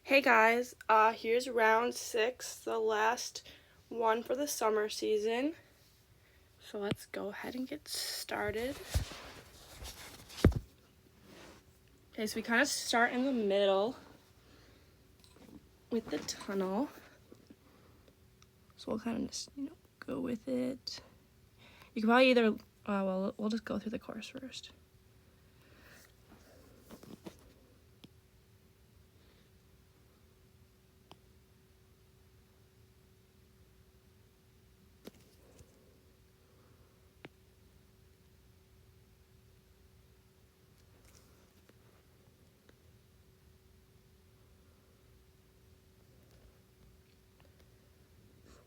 Hey guys, here's round 6, the last one for the summer season. So let's go ahead and get started. Okay, so we kind of start in the middle with the tunnel. So we'll kind of just, go with it. You can probably either, we'll just go through the course first.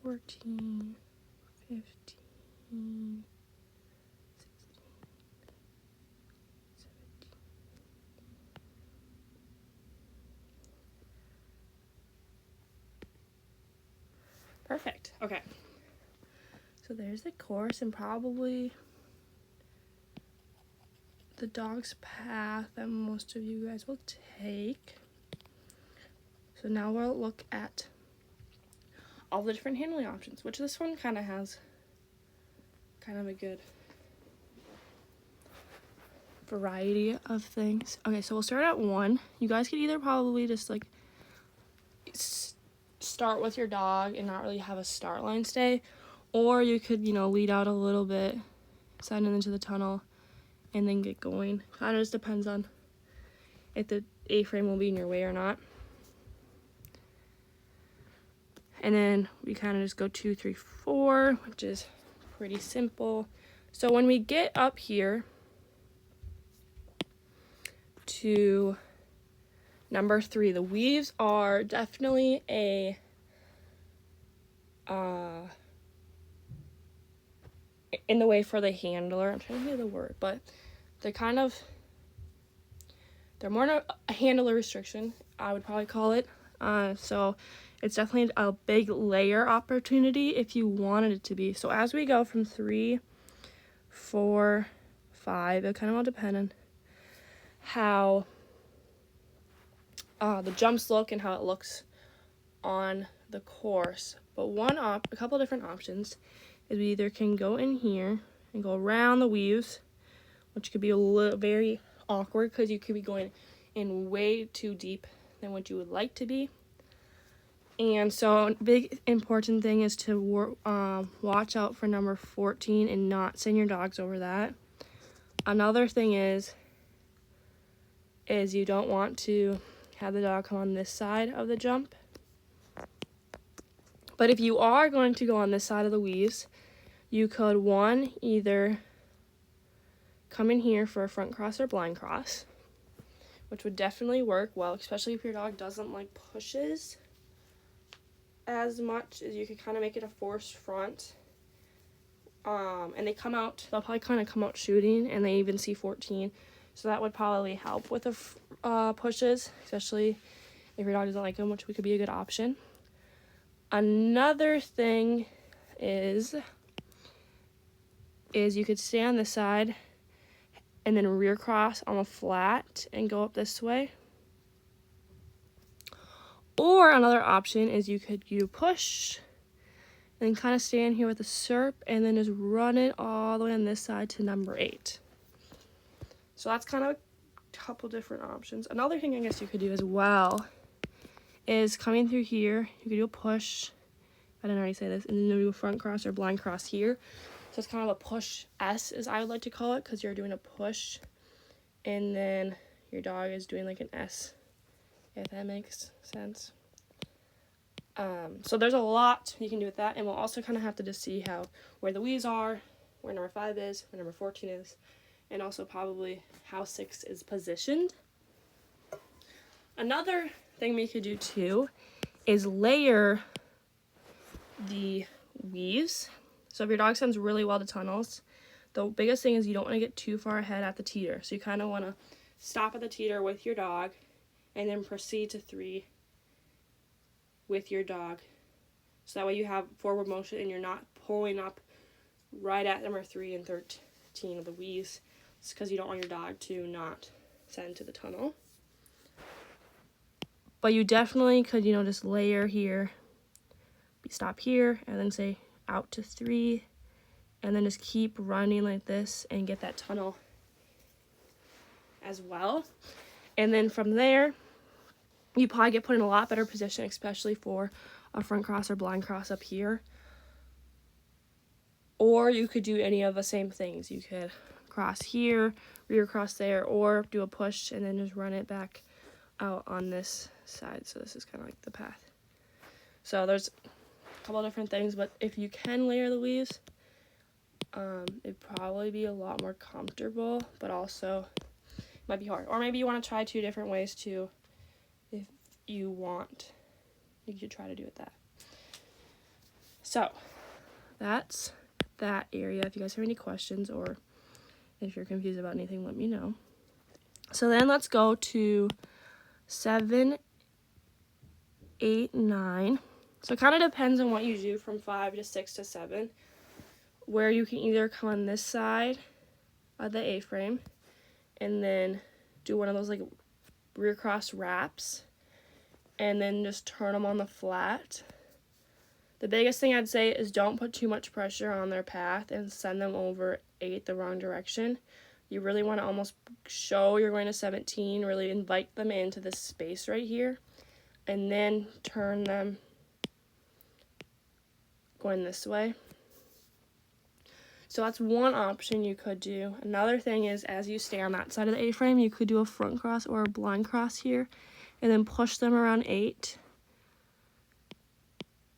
$14, $15, $16, $17. Perfect. Okay. So there's the course and probably the dog's path that most of you guys will take. So now we'll look at all the different handling options, which this one kind of has kind of a good variety of things. Okay, so we'll start at 1. You guys could either probably just like start with your dog and not really have a start line stay, or you could, lead out a little bit, send it into the tunnel, and then get going. Kind of just depends on if the A-frame will be in your way or not. And then we kind of just go 2, 3, 4, which is pretty simple. So when we get up here to number 3, the weaves are definitely a in the way for the handler. I'm trying to think of the word, but they're more a handler restriction, I would probably call it. So it's definitely a big layer opportunity if you wanted it to be. So as we go from 3, 4, 5, it kind of all depends on how the jumps look and how it looks on the course. But a couple different options is we either can go in here and go around the weaves, which could be very awkward because you could be going in way too deep than what you would like to be. And so a big important thing is to watch out for number 14 and not send your dogs over that. Another thing is you don't want to have the dog come on this side of the jump. But if you are going to go on this side of the weaves, you could, either come in here for a front cross or blind cross, which would definitely work well, especially if your dog doesn't like pushes as much. As you could kind of make it a forced front. And they'll probably kind of come out shooting, and they even see 14. So that would probably help with the pushes, especially if your dog doesn't like them, which could be a good option. Another thing is you could stay on this side and then rear cross on the flat and go up this way. Or another option is you could push and kind of stay in here with the SERP and then just run it all the way on this side to number 8. So that's kind of a couple different options. Another thing I guess you could do as well is coming through here, you could do a push. I didn't already say this. And then do a front cross or blind cross here. So it's kind of a push S, as I would like to call it, because you're doing a push and then your dog is doing like an S, if that makes sense. So there's a lot you can do with that, and we'll also kind of have to just see where the weaves are, where number 5 is, where number 14 is, and also probably how 6 is positioned. Another thing we could do too is layer the weaves. So if your dog sends really well to tunnels, the biggest thing is you don't want to get too far ahead at the teeter. So you kind of want to stop at the teeter with your dog and then proceed to 3 with your dog. So that way you have forward motion and you're not pulling up right at number 3 and 13 of the weaves. It's because you don't want your dog to not send to the tunnel. But you definitely could, you know, just layer here, stop here, and then say out to 3, and then just keep running like this and get that tunnel as well. And then from there, you probably get put in a lot better position, especially for a front cross or blind cross up here. Or you could do any of the same things. You could cross here, rear cross there, or do a push and then just run it back out on this side. So this is kind of like the path. So there's a couple of different things, but if you can layer the leaves, it'd probably be a lot more comfortable, but also might be hard. Or maybe you want to try 2 different ways too. If you want, you could try to do it that. So that's that area. If you guys have any questions or if you're confused about anything, let me know. So then let's go to 7, 8, 9. So it kind of depends on what you do from 5 to 6 to 7, where you can either come on this side of the A-frame and then do one of those like rear cross wraps and then just turn them on the flat. The biggest thing I'd say is don't put too much pressure on their path and send them over 8 the wrong direction. You really want to almost show you're going to 17, really invite them into this space right here, and then turn them going this way. So that's one option you could do. Another thing is, as you stay on that side of the A-frame, you could do a front cross or a blind cross here, and then push them around 8.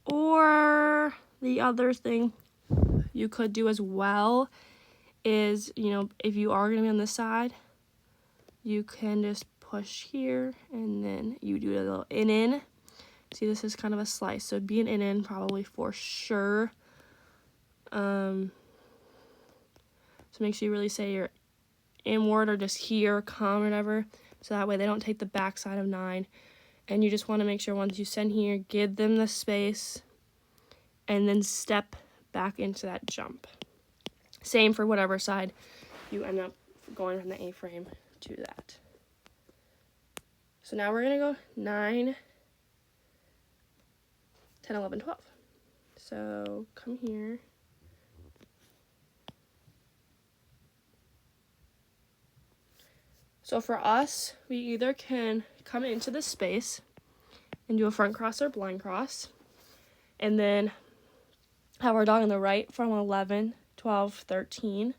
Or the other thing you could do as well is, you know, if you are going to be on this side, you can just push here and then you do a little in. See, this is kind of a slice, so it'd be an in probably for sure. So make sure you really say you're inward or just here, come or whatever, so that way they don't take the back side of 9. And you just want to make sure once you send here, give them the space and then step back into that jump. Same for whatever side you end up going from the A-frame to that. So now we're going to go 9, 10, 11, 12. So come here. So for us, we either can come into this space and do a front cross or blind cross, and then have our dog on the right from 11, 12, 13.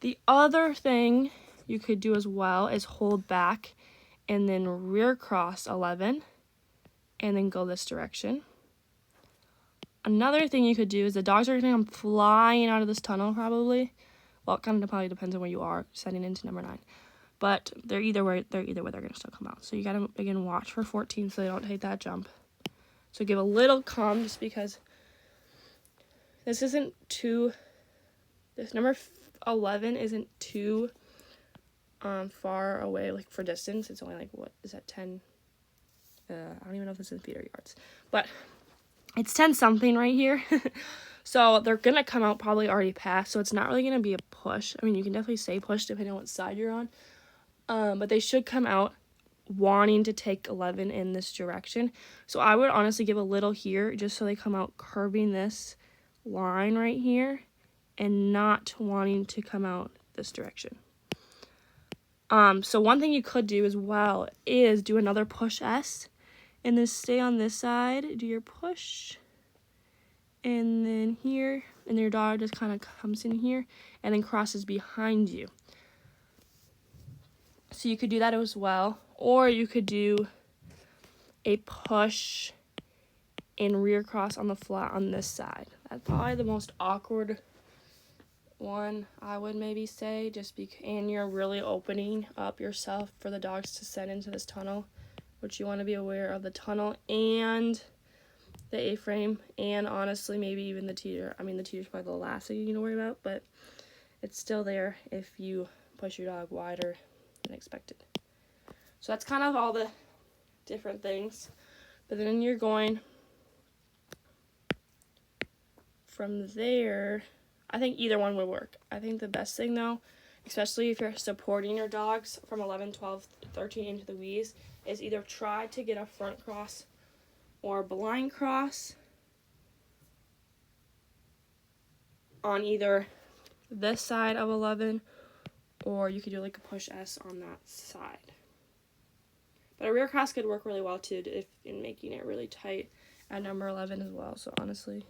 The other thing you could do as well is hold back and then rear cross 11 and then go this direction. Another thing you could do is the dogs are going to come flying out of this tunnel probably. Well, it kind of probably depends on where you are setting into number 9. But they're either way they're going to still come out. So you got to, again, watch for 14 so they don't take that jump. So give a little calm just because this isn't too, this number 11 isn't too far away, like for distance. It's only like, what is that, 10? I don't even know if this is feet or yards. But it's 10 something right here. So they're going to come out probably already past. So it's not really going to be a push. I mean, you can definitely say push depending on what side you're on. But they should come out wanting to take 11 in this direction. So I would honestly give a little here just so they come out curving this line right here and not wanting to come out this direction. So one thing you could do as well is do another push S and then stay on this side, do your push, and then here, and your dog just kind of comes in here and then crosses behind you. So you could do that as well, or you could do a push and rear cross on the flat on this side. That's probably the most awkward one, I would maybe say, just because, and you're really opening up yourself for the dogs to send into this tunnel, which you want to be aware of the tunnel and the A-frame, and honestly maybe even the teeter. I mean, the teeter's probably the last thing you need to worry about, but it's still there if you push your dog wider than expected. So that's kind of all the different things. But then you're going from there. I think either one would work. I think the best thing though, especially if you're supporting your dogs from 11, 12, 13 into the wheeze, is either try to get a front cross or blind cross on either this side of 11, or you could do like a push S on that side. But a rear cross could work really well too if in making it really tight at number 11 as well. So honestly,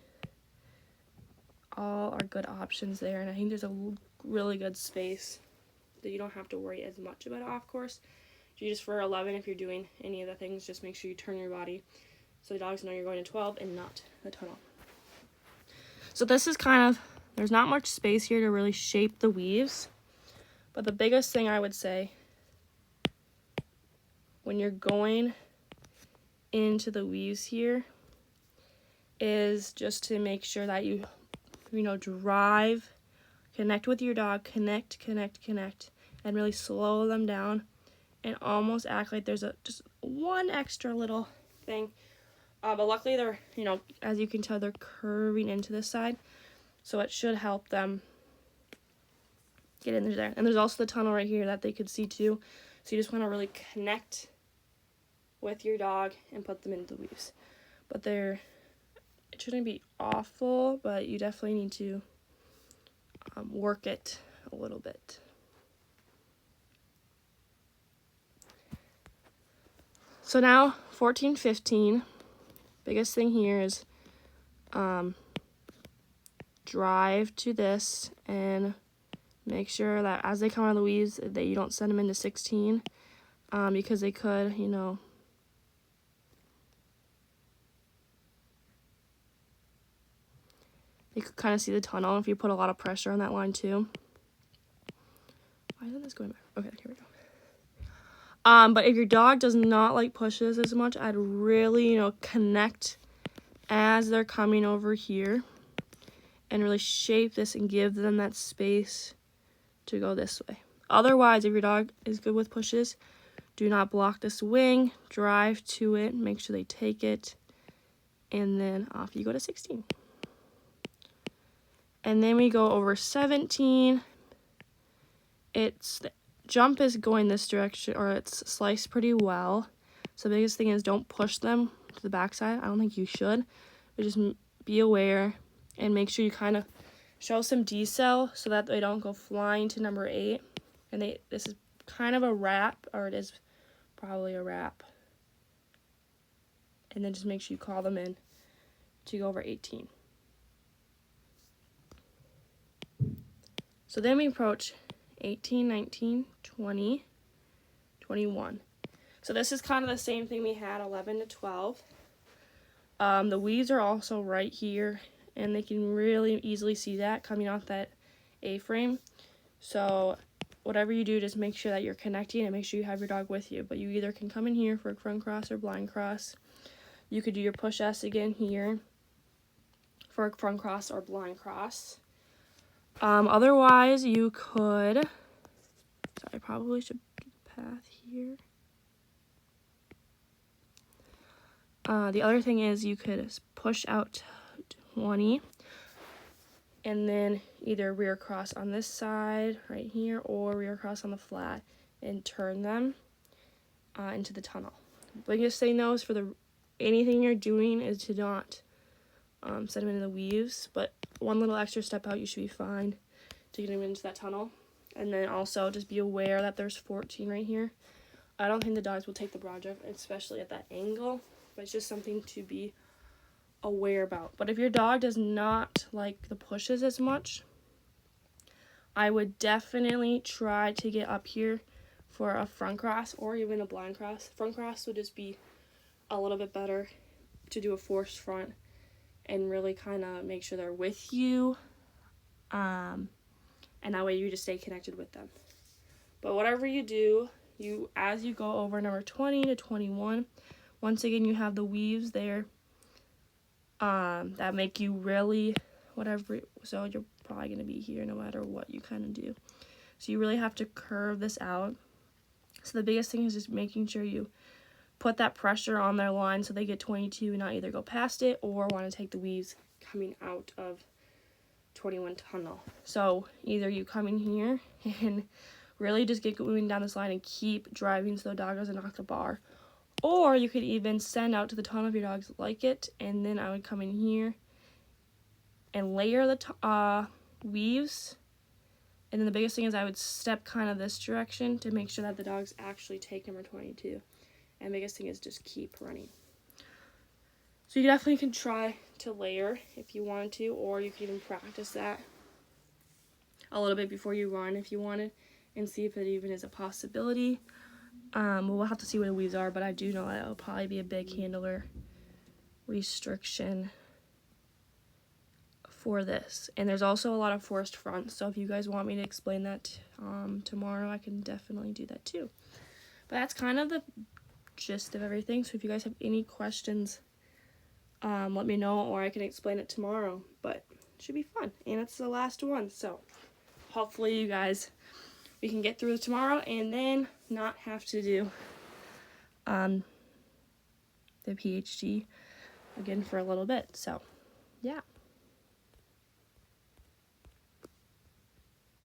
all are good options there, and I think there's a really good space that you don't have to worry as much about off course. You just for 11, if you're doing any of the things, just make sure you turn your body so the dogs know you're going to 12 and not the tunnel. So this is kind of, there's not much space here to really shape the weaves, but the biggest thing I would say when you're going into the weaves here is just to make sure that you drive, connect with your dog, connect, and really slow them down and almost act like there's just one extra little thing. But luckily they're, as you can tell, they're curving into this side, so it should help them get in there. And there's also the tunnel right here that they could see too, so you just want to really connect with your dog and put them into the weaves. But it shouldn't be awful, but you definitely need to work it a little bit. So now 14, 15, biggest thing here is drive to this and make sure that as they come out of the weaves that you don't send them into 16, because they could, they could kind of see the tunnel if you put a lot of pressure on that line too. Why isn't this going back? Okay, here we go. But if your dog does not like pushes as much, I'd really, connect as they're coming over here and really shape this and give them that space to go this way. Otherwise, if your dog is good with pushes, do not block this wing, drive to it, make sure they take it, and then off you go to 16. And then we go over 17. The jump is going this direction, or it's sliced pretty well. So the biggest thing is don't push them to the backside. I don't think you should, but just be aware and make sure you kind of show some decel so that they don't go flying to number 8. And this is kind of a wrap, or it is probably a wrap. And then just make sure you call them in to go over 18. So then we approach 18, 19, 20, 21. So this is kind of the same thing we had 11 to 12. The weaves are also right here, and they can really easily see that coming off that A-frame. So whatever you do, just make sure that you're connecting and make sure you have your dog with you. But you either can come in here for a front cross or blind cross. You could do your push S again here for a front cross or blind cross. Otherwise, you could, I probably should do the path here. The other thing is you could push out 20 and then either rear cross on this side right here or rear cross on the flat and turn them into the tunnel. Biggest thing though is for anything you're doing is to not send them into the weaves, but one little extra step out, you should be fine to get them into that tunnel. And then also just be aware that there's 14 right here. I don't think the dogs will take the broad jump, especially at that angle, but it's just something to be aware about. But if your dog does not like the pushes as much, I would definitely try to get up here for a front cross or even a blind cross. Front cross would just be a little bit better to do a forced front and really kind of make sure they're with you, and that way you just stay connected with them. But whatever you do, as you go over number 20 to 21, once again you have the weaves there that make you really so you're probably going to be here no matter what you kind of do. So you really have to curve this out. So the biggest thing is just making sure you put that pressure on their line so they get 22 and not either go past it or want to take the weaves coming out of 21 tunnel. So either you come in here and really just get moving down this line and keep driving so the dog doesn't knock the bar, Or you could even send out to the ton of your dogs like it, and then I would come in here and layer the weaves. And then the biggest thing is I would step kind of this direction to make sure that the dogs actually take number 22. And the biggest thing is just keep running. So you definitely can try to layer if you wanted to, or you can even practice that a little bit before you run if you wanted, and see if it even is a possibility. We'll have to see what the weaves are, but I do know that it'll probably be a big handler restriction for this. And there's also a lot of forced fronts, so if you guys want me to explain that tomorrow, I can definitely do that too. But that's kind of the gist of everything. So if you guys have any questions, let me know, or I can explain it tomorrow. But it should be fun, and it's the last one, so hopefully you guys, we can get through tomorrow and then not have to do the PhD again for a little bit. So yeah.